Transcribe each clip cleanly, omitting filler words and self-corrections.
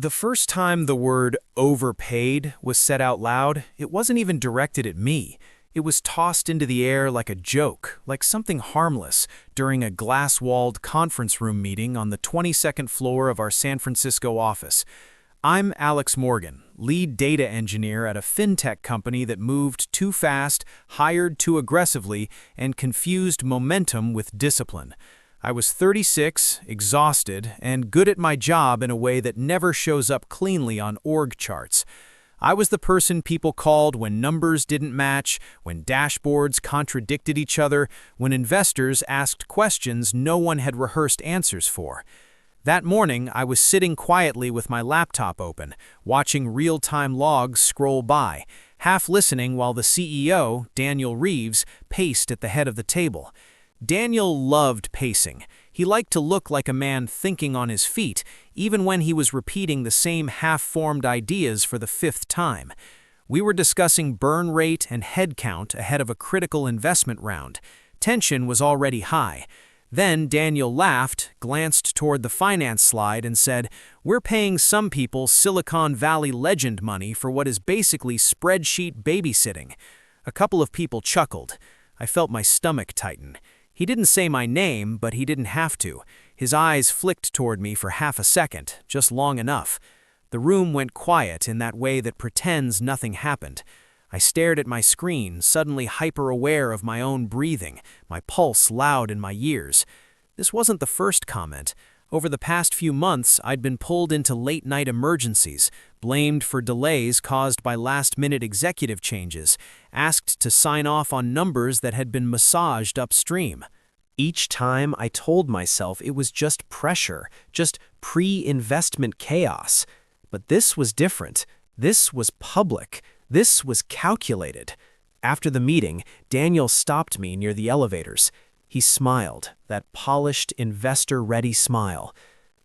The first time the word overpaid was said out loud, it wasn't even directed at me. It was tossed into the air like a joke, like something harmless, during a glass-walled conference room meeting on the 22nd floor of our San Francisco office. I'm Alex Morgan, lead data engineer at a fintech company that moved too fast, hired too aggressively, and confused momentum with discipline. I was 36, exhausted, and good at my job in a way that never shows up cleanly on org charts. I was the person people called when numbers didn't match, when dashboards contradicted each other, when investors asked questions no one had rehearsed answers for. That morning, I was sitting quietly with my laptop open, watching real-time logs scroll by, half listening while the CEO, Daniel Reeves, paced at the head of the table. Daniel loved pacing. He liked to look like a man thinking on his feet, even when he was repeating the same half-formed ideas for the fifth time. We were discussing burn rate and head count ahead of a critical investment round. Tension was already high. Then Daniel laughed, glanced toward the finance slide, and said, "We're paying some people Silicon Valley legend money for what is basically spreadsheet babysitting." A couple of people chuckled. I felt my stomach tighten. He didn't say my name, but he didn't have to. His eyes flicked toward me for half a second, just long enough. The room went quiet in that way that pretends nothing happened. I stared at my screen, suddenly hyper-aware of my own breathing, my pulse loud in my ears. This wasn't the first comment. Over the past few months, I'd been pulled into late-night emergencies, blamed for delays caused by last-minute executive changes, asked to sign off on numbers that had been massaged upstream. Each time I told myself it was just pressure, just pre-investment chaos. But this was different. This was public. This was calculated. After the meeting, Daniel stopped me near the elevators. He smiled, that polished, investor-ready smile.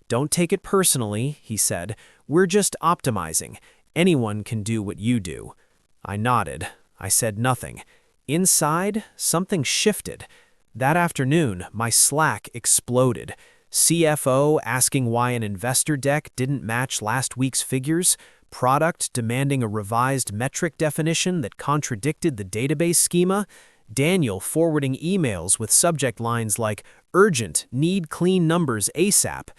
"Don't take it personally," he said. "We're just optimizing. Anyone can do what you do." I nodded. I said nothing. Inside, something shifted. That afternoon, my Slack exploded. CFO asking why an investor deck didn't match last week's figures, product demanding a revised metric definition that contradicted the database schema, Daniel forwarding emails with subject lines like, "Urgent, need clean numbers ASAP."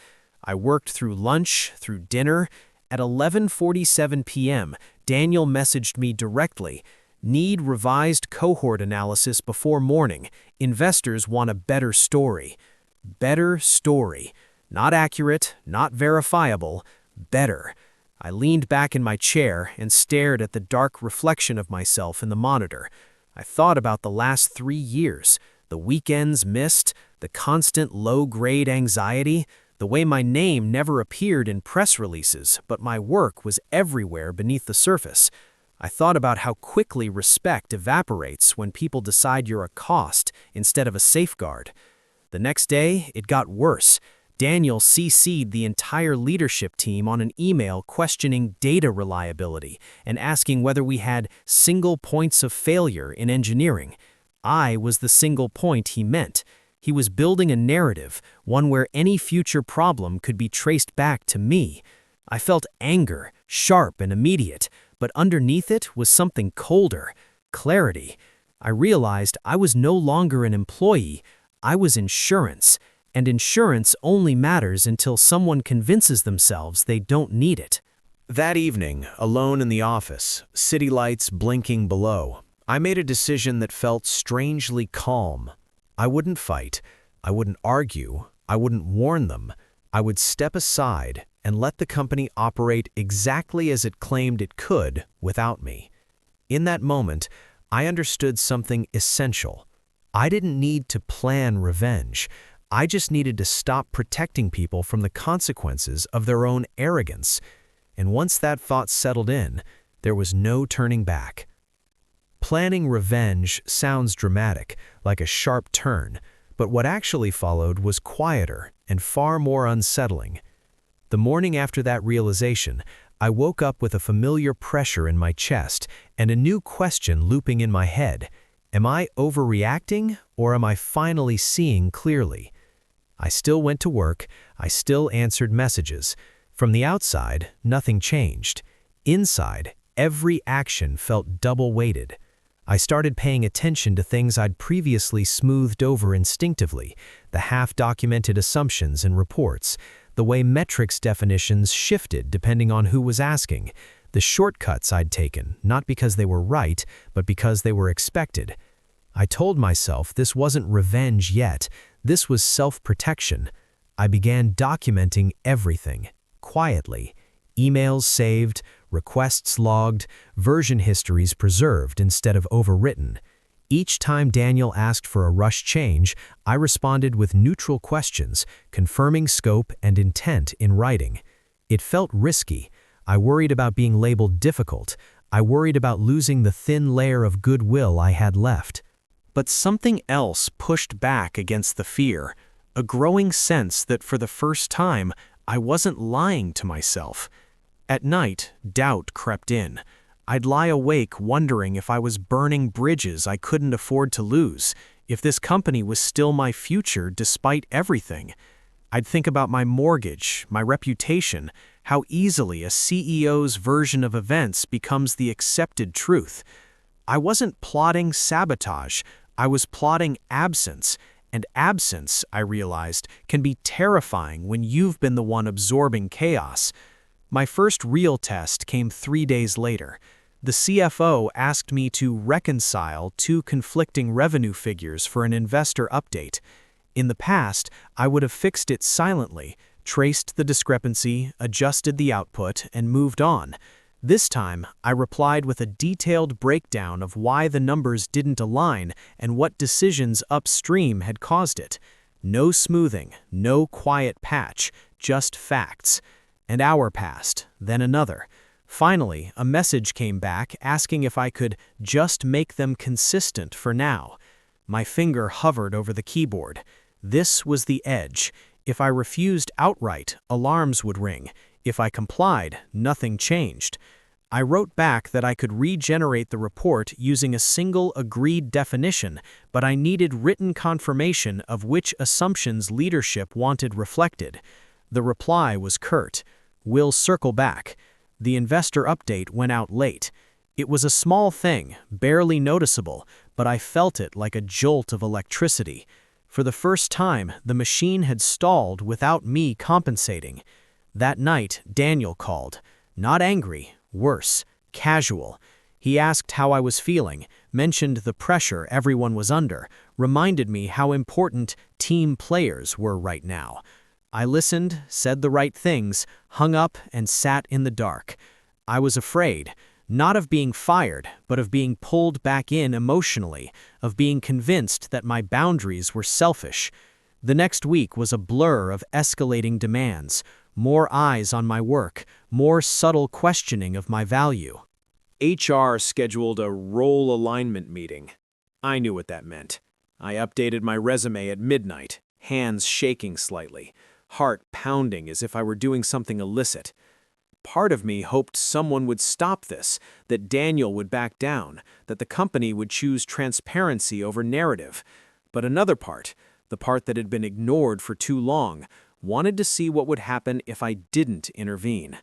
I worked through lunch, through dinner. At 11:47 p.m., Daniel messaged me directly, "Need revised cohort analysis before morning. Investors want a better story." Better story. Not accurate, not verifiable, better. I leaned back in my chair and stared at the dark reflection of myself in the monitor. I thought about the last 3 years, the weekends missed, the constant low-grade anxiety, the way my name never appeared in press releases, but my work was everywhere beneath the surface. I thought about how quickly respect evaporates when people decide you're a cost instead of a safeguard. The next day, it got worse. Daniel CC'd the entire leadership team on an email questioning data reliability and asking whether we had single points of failure in engineering. I was the single point he meant. He was building a narrative, one where any future problem could be traced back to me. I felt anger, sharp and immediate, but underneath it was something colder, clarity. I realized I was no longer an employee. I was insurance. And insurance only matters until someone convinces themselves they don't need it. That evening, alone in the office, city lights blinking below, I made a decision that felt strangely calm. I wouldn't fight. I wouldn't argue. I wouldn't warn them. I would step aside and let the company operate exactly as it claimed it could without me. In that moment, I understood something essential. I didn't need to plan revenge. I just needed to stop protecting people from the consequences of their own arrogance. And once that thought settled in, there was no turning back. Planning revenge sounds dramatic, like a sharp turn, but what actually followed was quieter and far more unsettling. The morning after that realization, I woke up with a familiar pressure in my chest and a new question looping in my head. Am I overreacting, or am I finally seeing clearly? I still went to work, I still answered messages. From the outside, nothing changed. Inside, every action felt double-weighted. I started paying attention to things I'd previously smoothed over instinctively, the half-documented assumptions and reports, the way metrics definitions shifted depending on who was asking, the shortcuts I'd taken, not because they were right, but because they were expected. I told myself this wasn't revenge yet, this was self-protection. I began documenting everything, quietly. Emails saved, requests logged, version histories preserved instead of overwritten. Each time Daniel asked for a rush change, I responded with neutral questions, confirming scope and intent in writing. It felt risky. I worried about being labeled difficult. I worried about losing the thin layer of goodwill I had left. But something else pushed back against the fear, a growing sense that for the first time, I wasn't lying to myself. At night, doubt crept in. I'd lie awake wondering if I was burning bridges I couldn't afford to lose, if this company was still my future despite everything. I'd think about my mortgage, my reputation, how easily a CEO's version of events becomes the accepted truth. I wasn't plotting sabotage, I was plotting absence. And absence, I realized, can be terrifying when you've been the one absorbing chaos. My first real test came 3 days later. The CFO asked me to reconcile two conflicting revenue figures for an investor update. In the past, I would have fixed it silently, traced the discrepancy, adjusted the output, and moved on. This time, I replied with a detailed breakdown of why the numbers didn't align and what decisions upstream had caused it. No smoothing, no quiet patch, just facts. An hour passed, then another. Finally, a message came back asking if I could just make them consistent for now. My finger hovered over the keyboard. This was the edge. If I refused outright, alarms would ring. If I complied, nothing changed. I wrote back that I could regenerate the report using a single agreed definition, but I needed written confirmation of which assumptions leadership wanted reflected. The reply was curt. "We'll circle back." The investor update went out late. It was a small thing, barely noticeable, but I felt it like a jolt of electricity. For the first time, the machine had stalled without me compensating. That night, Daniel called. Not angry, worse, casual. He asked how I was feeling, mentioned the pressure everyone was under, reminded me how important team players were right now. I listened, said the right things, hung up, and sat in the dark. I was afraid, not of being fired, but of being pulled back in emotionally, of being convinced that my boundaries were selfish. The next week was a blur of escalating demands, more eyes on my work, more subtle questioning of my value. HR scheduled a role alignment meeting. I knew what that meant. I updated my resume at midnight, hands shaking slightly, heart pounding as if I were doing something illicit. Part of me hoped someone would stop this, that Daniel would back down, that the company would choose transparency over narrative. But another part, the part that had been ignored for too long, wanted to see what would happen if I didn't intervene.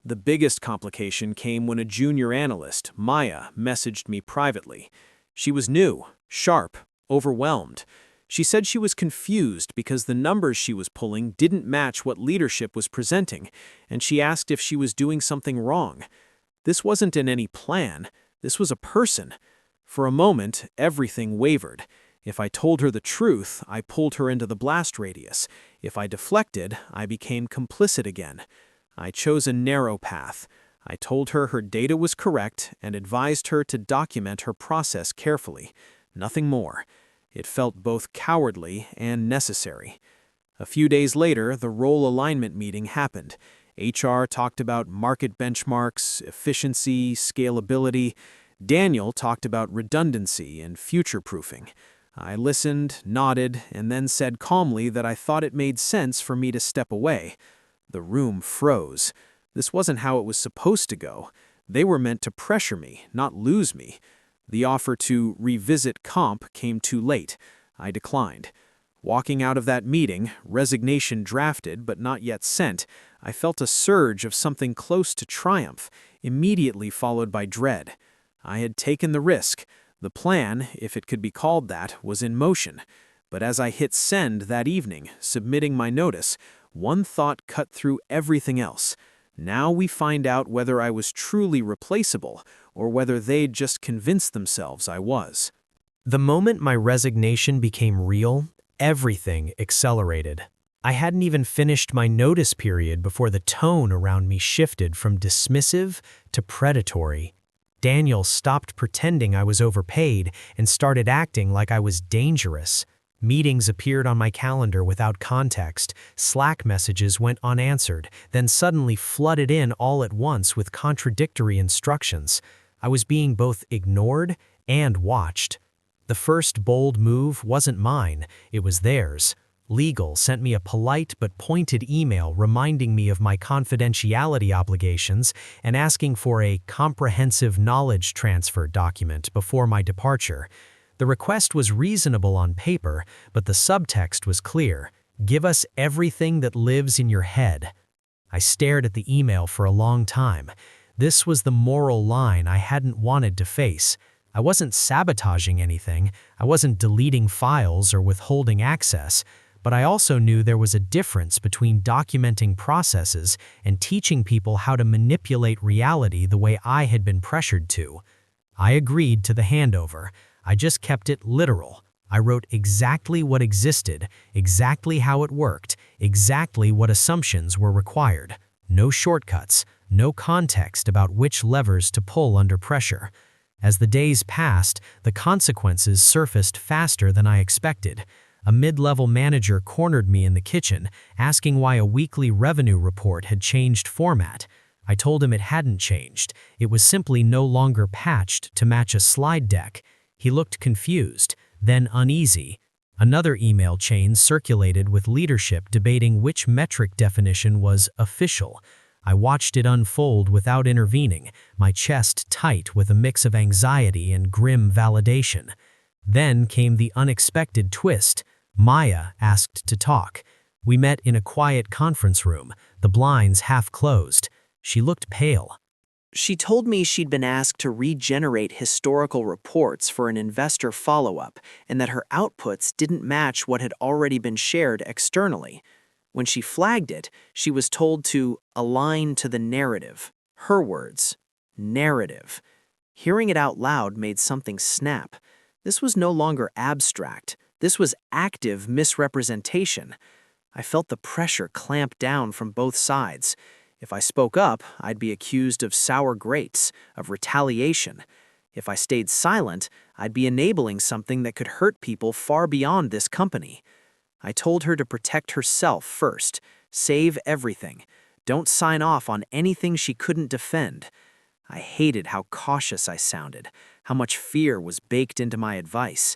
The biggest complication came when a junior analyst, Maya, messaged me privately. She was new, sharp, overwhelmed. She said she was confused because the numbers she was pulling didn't match what leadership was presenting, and she asked if she was doing something wrong. This wasn't in any plan. This was a person. For a moment, everything wavered. If I told her the truth, I pulled her into the blast radius. If I deflected, I became complicit again. I chose a narrow path. I told her her data was correct and advised her to document her process carefully. Nothing more. It felt both cowardly and necessary. A few days later, the role alignment meeting happened. HR talked about market benchmarks, efficiency, scalability. Daniel talked about redundancy and future-proofing. I listened, nodded, and then said calmly that I thought it made sense for me to step away. The room froze. This wasn't how it was supposed to go. They were meant to pressure me, not lose me. The offer to revisit comp came too late. I declined. Walking out of that meeting, resignation drafted but not yet sent, I felt a surge of something close to triumph, immediately followed by dread. I had taken the risk. The plan, if it could be called that, was in motion. But as I hit send that evening, submitting my notice, one thought cut through everything else. Now we find out whether I was truly replaceable, or whether they'd just convinced themselves I was. The moment my resignation became real, everything accelerated. I hadn't even finished my notice period before the tone around me shifted from dismissive to predatory. Daniel stopped pretending I was overpaid and started acting like I was dangerous. Meetings appeared on my calendar without context, Slack messages went unanswered, then suddenly flooded in all at once with contradictory instructions. I was being both ignored and watched. The first bold move wasn't mine, it was theirs. Legal sent me a polite but pointed email reminding me of my confidentiality obligations and asking for a comprehensive knowledge transfer document before my departure. The request was reasonable on paper, but the subtext was clear. Give us everything that lives in your head. I stared at the email for a long time. This was the moral line I hadn't wanted to face. I wasn't sabotaging anything, I wasn't deleting files or withholding access, but I also knew there was a difference between documenting processes and teaching people how to manipulate reality the way I had been pressured to. I agreed to the handover. I just kept it literal. I wrote exactly what existed, exactly how it worked, exactly what assumptions were required. No shortcuts, no context about which levers to pull under pressure. As the days passed, the consequences surfaced faster than I expected. A mid-level manager cornered me in the kitchen, asking why a weekly revenue report had changed format. I told him it hadn't changed. It was simply no longer patched to match a slide deck. He looked confused, then uneasy. Another email chain circulated with leadership debating which metric definition was official. I watched it unfold without intervening, my chest tight with a mix of anxiety and grim validation. Then came the unexpected twist. Maya asked to talk. We met in a quiet conference room, the blinds half closed. She looked pale. She told me she'd been asked to regenerate historical reports for an investor follow-up and that her outputs didn't match what had already been shared externally. When she flagged it, she was told to align to the narrative. Her words, narrative. Hearing it out loud made something snap. This was no longer abstract. This was active misrepresentation. I felt the pressure clamp down from both sides. If I spoke up, I'd be accused of sour grapes, of retaliation. If I stayed silent, I'd be enabling something that could hurt people far beyond this company. I told her to protect herself first, save everything. Don't sign off on anything she couldn't defend. I hated how cautious I sounded, how much fear was baked into my advice.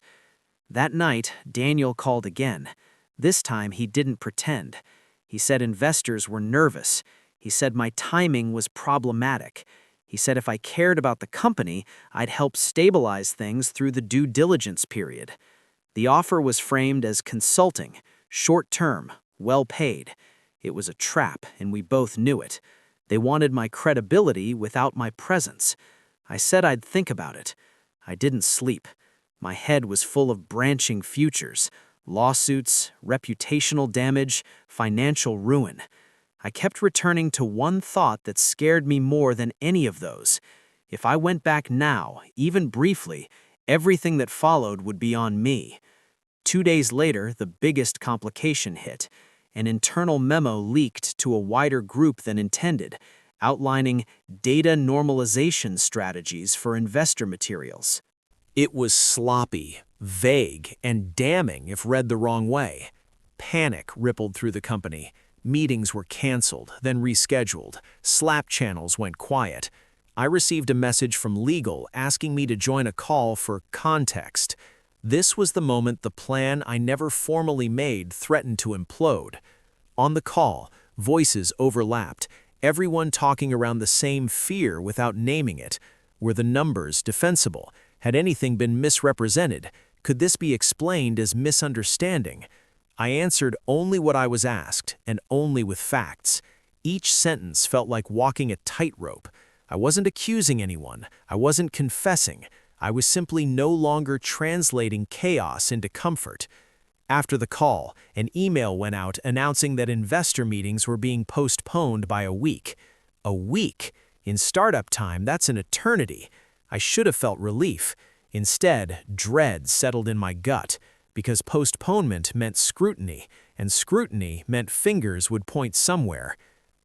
That night, Daniel called again. This time, he didn't pretend. He said investors were nervous. He said my timing was problematic. He said if I cared about the company, I'd help stabilize things through the due diligence period. The offer was framed as consulting, short-term, well-paid. It was a trap, and we both knew it. They wanted my credibility without my presence. I said I'd think about it. I didn't sleep. My head was full of branching futures, lawsuits, reputational damage, financial ruin. I kept returning to one thought that scared me more than any of those. If I went back now, even briefly, everything that followed would be on me. 2 days later, the biggest complication hit. An internal memo leaked to a wider group than intended, outlining data normalization strategies for investor materials. It was sloppy, vague, and damning if read the wrong way. Panic rippled through the company. Meetings were canceled, then rescheduled. Slack channels went quiet. I received a message from legal asking me to join a call for context. This was the moment the plan I never formally made threatened to implode. On the call, voices overlapped, everyone talking around the same fear without naming it. Were the numbers defensible? Had anything been misrepresented? Could this be explained as misunderstanding? I answered only what I was asked, and only with facts. Each sentence felt like walking a tightrope. I wasn't accusing anyone. I wasn't confessing. I was simply no longer translating chaos into comfort. After the call, an email went out announcing that investor meetings were being postponed by a week. A week? In startup time, that's an eternity. I should have felt relief. Instead, dread settled in my gut, because postponement meant scrutiny, and scrutiny meant fingers would point somewhere.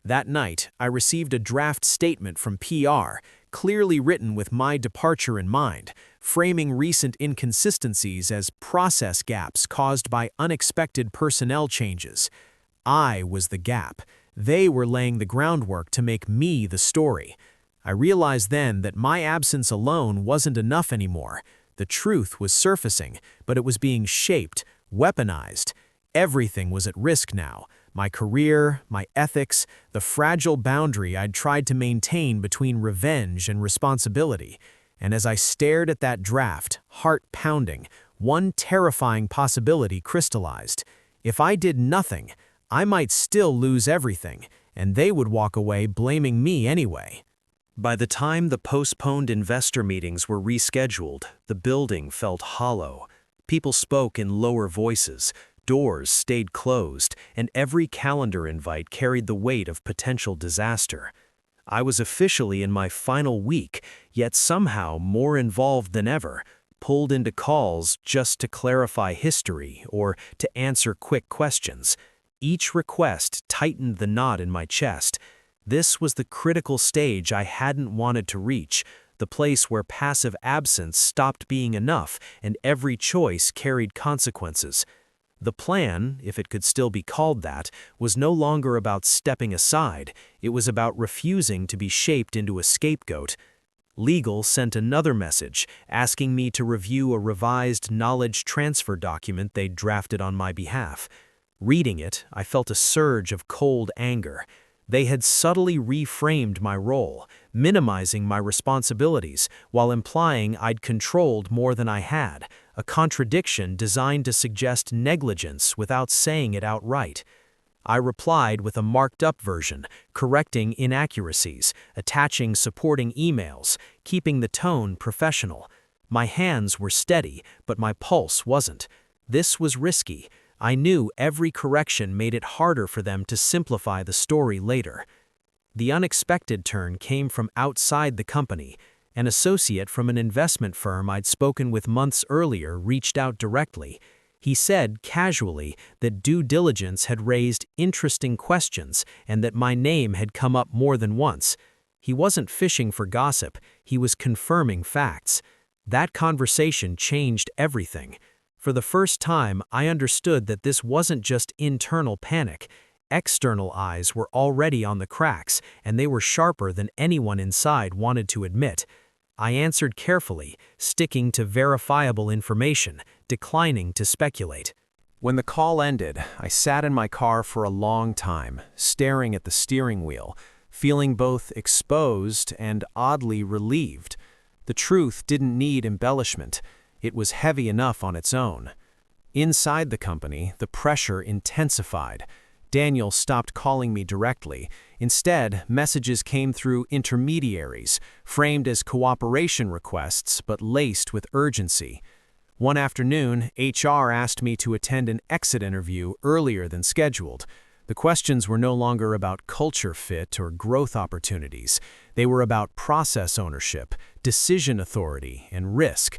That night, I received a draft statement from PR, clearly written with my departure in mind, framing recent inconsistencies as process gaps caused by unexpected personnel changes. I was the gap. They were laying the groundwork to make me the story. I realized then that my absence alone wasn't enough anymore. The truth was surfacing, but it was being shaped, weaponized. Everything was at risk now. My career, my ethics, the fragile boundary I'd tried to maintain between revenge and responsibility. And as I stared at that draft, heart pounding, one terrifying possibility crystallized. If I did nothing, I might still lose everything, and they would walk away blaming me anyway. By the time the postponed investor meetings were rescheduled, the building felt hollow. People spoke in lower voices. Doors stayed closed, and every calendar invite carried the weight of potential disaster. I was officially in my final week, yet somehow more involved than ever, pulled into calls just to clarify history or to answer quick questions. Each request tightened the knot in my chest. This was the critical stage I hadn't wanted to reach, the place where passive absence stopped being enough and every choice carried consequences. The plan, if it could still be called that, was no longer about stepping aside. It was about refusing to be shaped into a scapegoat. Legal sent another message, asking me to review a revised knowledge transfer document they'd drafted on my behalf. Reading it, I felt a surge of cold anger. They had subtly reframed my role, minimizing my responsibilities, while implying I'd controlled more than I had, a contradiction designed to suggest negligence without saying it outright. I replied with a marked-up version, correcting inaccuracies, attaching supporting emails, keeping the tone professional. My hands were steady, but my pulse wasn't. This was risky. I knew every correction made it harder for them to simplify the story later. The unexpected turn came from outside the company. An associate from an investment firm I'd spoken with months earlier reached out directly. He said casually that due diligence had raised interesting questions and that my name had come up more than once. He wasn't fishing for gossip, he was confirming facts. That conversation changed everything. For the first time, I understood that this wasn't just internal panic. External eyes were already on the cracks, and they were sharper than anyone inside wanted to admit. I answered carefully, sticking to verifiable information, declining to speculate. When the call ended, I sat in my car for a long time, staring at the steering wheel, feeling both exposed and oddly relieved. The truth didn't need embellishment. It was heavy enough on its own. Inside the company, the pressure intensified. Daniel stopped calling me directly. Instead, messages came through intermediaries, framed as cooperation requests but laced with urgency. One afternoon, HR asked me to attend an exit interview earlier than scheduled. The questions were no longer about culture fit or growth opportunities. They were about process ownership, decision authority, and risk.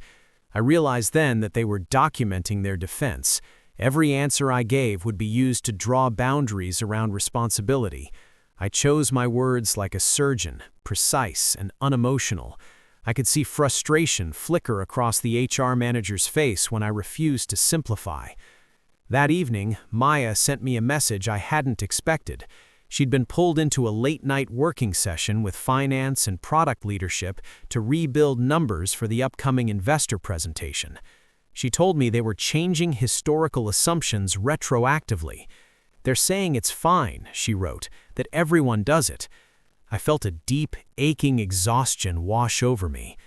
I realized then that they were documenting their defense. Every answer I gave would be used to draw boundaries around responsibility. I chose my words like a surgeon, precise and unemotional. I could see frustration flicker across the HR manager's face when I refused to simplify. That evening, Maya sent me a message I hadn't expected. She'd been pulled into a late-night working session with finance and product leadership to rebuild numbers for the upcoming investor presentation. She told me they were changing historical assumptions retroactively. "They're saying it's fine," she wrote, "that everyone does it." I felt a deep, aching exhaustion wash over me.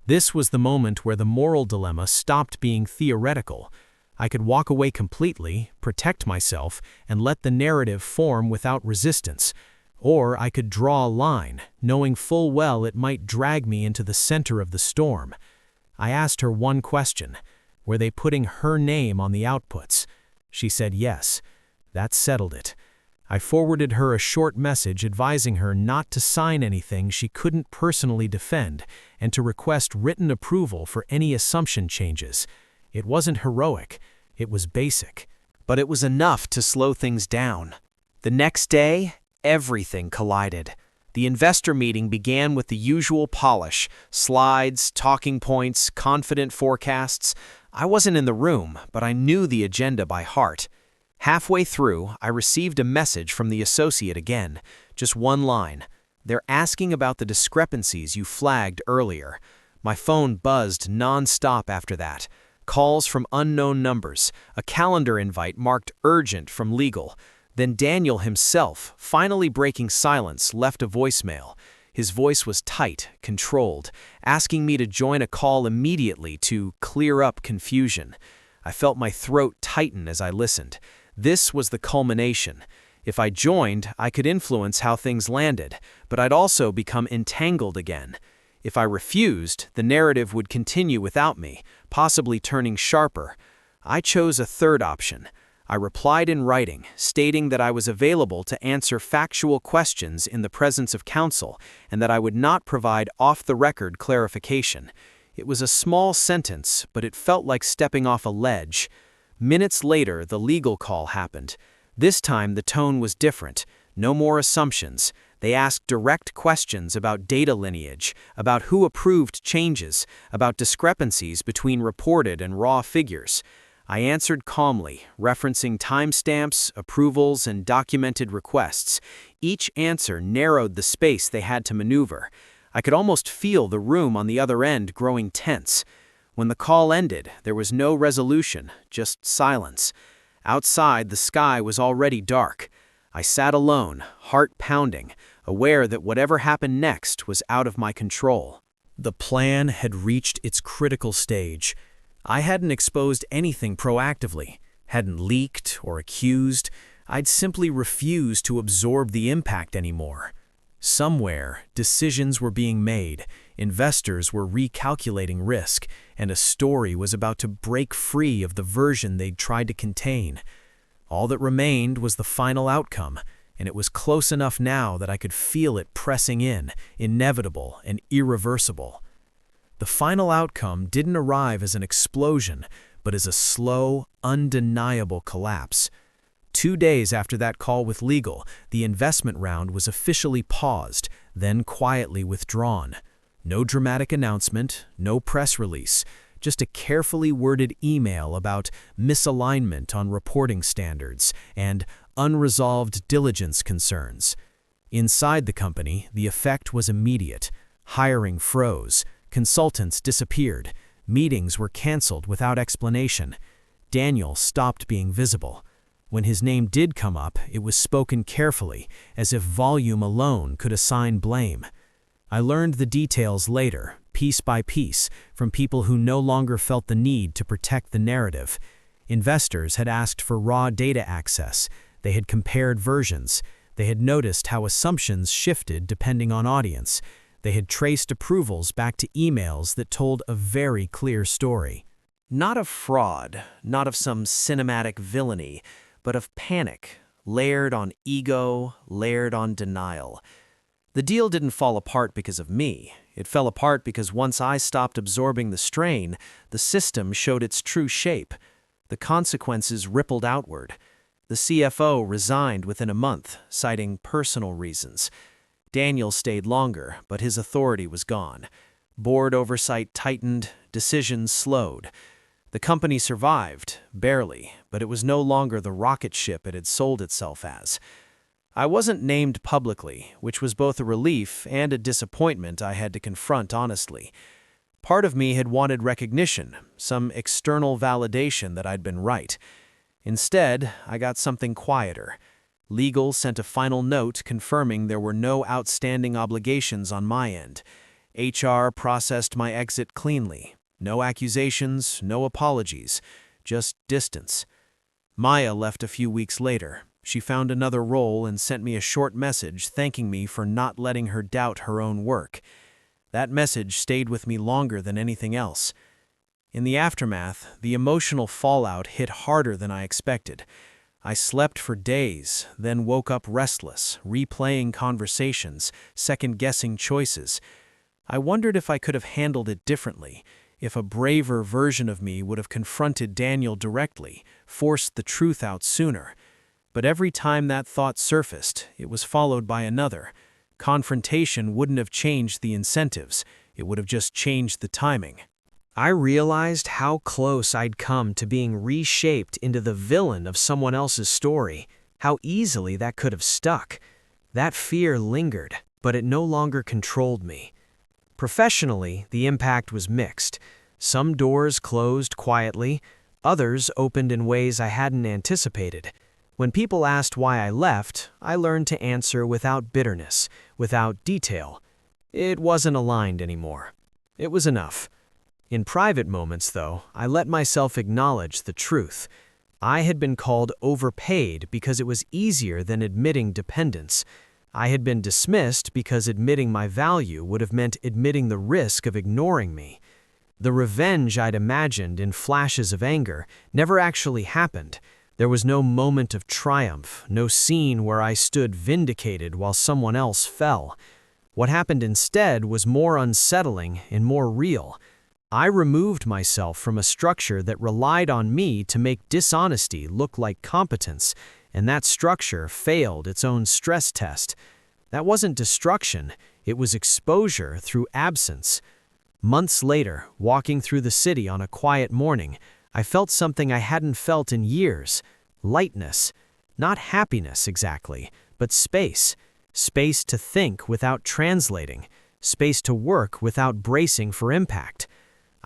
This was the moment where the moral dilemma stopped being theoretical. I could walk away completely, protect myself, and let the narrative form without resistance. Or I could draw a line, knowing full well it might drag me into the center of the storm. I asked her one question. Were they putting her name on the outputs? She said yes. That settled it. I forwarded her a short message advising her not to sign anything she couldn't personally defend and to request written approval for any assumption changes. It wasn't heroic. It was basic. But it was enough to slow things down. The next day, everything collided. The investor meeting began with the usual polish: slides, talking points, confident forecasts. I wasn't in the room, but I knew the agenda by heart. Halfway through, I received a message from the associate again. Just one line. They're asking about the discrepancies you flagged earlier. My phone buzzed non-stop after that. Calls from unknown numbers, a calendar invite marked urgent from legal. Then Daniel himself, finally breaking silence, left a voicemail. His voice was tight, controlled, asking me to join a call immediately to clear up confusion. I felt my throat tighten as I listened. This was the culmination. If I joined, I could influence how things landed, but I'd also become entangled again. If I refused, the narrative would continue without me, possibly turning sharper. I chose a third option. I replied in writing, stating that I was available to answer factual questions in the presence of counsel and that I would not provide off-the-record clarification. It was a small sentence, but it felt like stepping off a ledge. Minutes later, the legal call happened. This time, the tone was different. No more assumptions. They asked direct questions about data lineage, about who approved changes, about discrepancies between reported and raw figures. I answered calmly, referencing timestamps, approvals, and documented requests. Each answer narrowed the space they had to maneuver. I could almost feel the room on the other end growing tense. When the call ended, there was no resolution, just silence. Outside, the sky was already dark. I sat alone, heart pounding, aware that whatever happened next was out of my control. The plan had reached its critical stage. I hadn't exposed anything proactively, hadn't leaked or accused. I'd simply refused to absorb the impact anymore. Somewhere, decisions were being made, investors were recalculating risk, and a story was about to break free of the version they'd tried to contain. All that remained was the final outcome, and it was close enough now that I could feel it pressing in, inevitable and irreversible. The final outcome didn't arrive as an explosion, but as a slow, undeniable collapse. 2 days after that call with legal, the investment round was officially paused, then quietly withdrawn. No dramatic announcement, no press release, just a carefully worded email about misalignment on reporting standards and unresolved diligence concerns. Inside the company, the effect was immediate. Hiring froze, consultants disappeared, meetings were canceled without explanation. Daniel stopped being visible. When his name did come up, it was spoken carefully, as if volume alone could assign blame. I learned the details later, piece by piece, from people who no longer felt the need to protect the narrative. Investors had asked for raw data access. They had compared versions. They had noticed how assumptions shifted depending on audience. They had traced approvals back to emails that told a very clear story. Not of fraud, not of some cinematic villainy, but of panic, layered on ego, layered on denial. The deal didn't fall apart because of me. It fell apart because once I stopped absorbing the strain, the system showed its true shape. The consequences rippled outward. The CFO resigned within a month, citing personal reasons. Daniel stayed longer, but his authority was gone. Board oversight tightened, decisions slowed. The company survived, barely, but it was no longer the rocket ship it had sold itself as. I wasn't named publicly, which was both a relief and a disappointment I had to confront honestly. Part of me had wanted recognition, some external validation that I'd been right. Instead, I got something quieter. Legal sent a final note confirming there were no outstanding obligations on my end. HR processed my exit cleanly. No accusations, no apologies. just distance. Maya left a few weeks later. She found another role and sent me a short message thanking me for not letting her doubt her own work. That message stayed with me longer than anything else. In the aftermath, the emotional fallout hit harder than I expected. I slept for days, then woke up restless, replaying conversations, second-guessing choices. I wondered if I could have handled it differently, if a braver version of me would have confronted Daniel directly, forced the truth out sooner. But every time that thought surfaced, it was followed by another. Confrontation wouldn't have changed the incentives, it would have just changed the timing. I realized how close I'd come to being reshaped into the villain of someone else's story, how easily that could have stuck. That fear lingered, but it no longer controlled me. Professionally, the impact was mixed. Some doors closed quietly, others opened in ways I hadn't anticipated. When people asked why I left, I learned to answer without bitterness, without detail. It wasn't aligned anymore. It was enough. In private moments, though, I let myself acknowledge the truth. I had been called overpaid because it was easier than admitting dependence. I had been dismissed because admitting my value would have meant admitting the risk of ignoring me. The revenge I'd imagined in flashes of anger never actually happened. There was no moment of triumph, no scene where I stood vindicated while someone else fell. What happened instead was more unsettling and more real. I removed myself from a structure that relied on me to make dishonesty look like competence, and that structure failed its own stress test. That wasn't destruction, it was exposure through absence. Months later, walking through the city on a quiet morning, I felt something I hadn't felt in years. Lightness. Not happiness exactly, but space. Space to think without translating. Space to work without bracing for impact.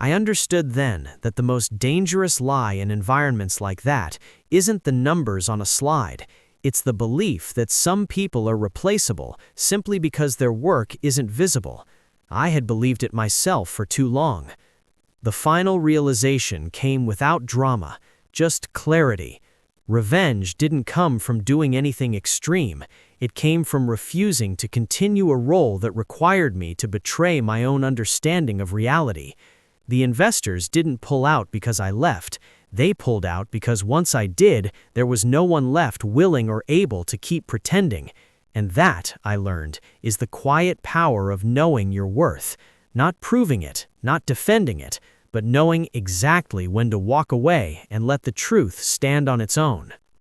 I understood then that the most dangerous lie in environments like that isn't the numbers on a slide. It's the belief that some people are replaceable simply because their work isn't visible. I had believed it myself for too long. The final realization came without drama, just clarity. Revenge didn't come from doing anything extreme. It came from refusing to continue a role that required me to betray my own understanding of reality. The investors didn't pull out because I left. They pulled out because once I did, there was no one left willing or able to keep pretending. And that, I learned, is the quiet power of knowing your worth. Not proving it, not defending it, but knowing exactly when to walk away and let the truth stand on its own.